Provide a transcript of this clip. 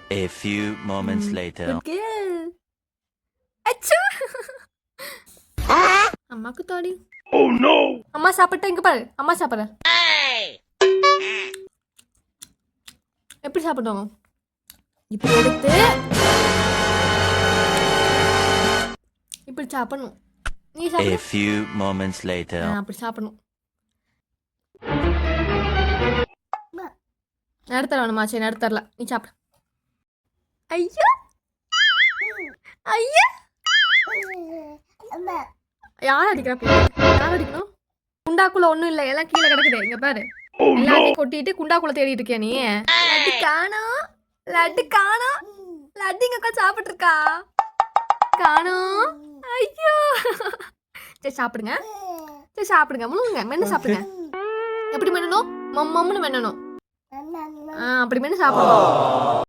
A few moments later. Good girl. அச்சோ அம்மாக்கு தாடி. Oh no! அம்மா சாப்பிட்டா இங்க பாரு. அம்மா சாப்பிடுற. எப்படி சாப்பிட்டோம்? இப்படி எடுத்து இப்படி சாப்பிடணும். நீ A சாப்பிடு. few moments later. அப்படி சாப்பிடணும். நடத்தல வேணுமா? சரி நடத்தரல. நீ சாப்பிடு. ஐயா ஐயா யார் அடிக்கிறா? யார் அடிக்கணும்? குண்டாக்குள்ள ஒண்ணும் இல்ல, எல்லாம் கீழே கிடக்குது. இங்க பாரு. எல்லாத்தையும் கொட்டிட்டு குண்டாக்குள்ள தேடிட்டு இருக்கியா நீ? லட்டு காணோம், லட்டு காணோம். லட்டு இங்க உட்காந்து சாப்பிட்டு இருக்கா? காணோம். ஐயோ சரி சாப்பிடுங்க. சரி சாப்பிடுங்க. முழுங்க மென்னு சாப்பிடுங்க. எப்படி மென்னணும்? மம்முன்னு மென்னணும். அப்படி மென்னு சாப்பிடணும்.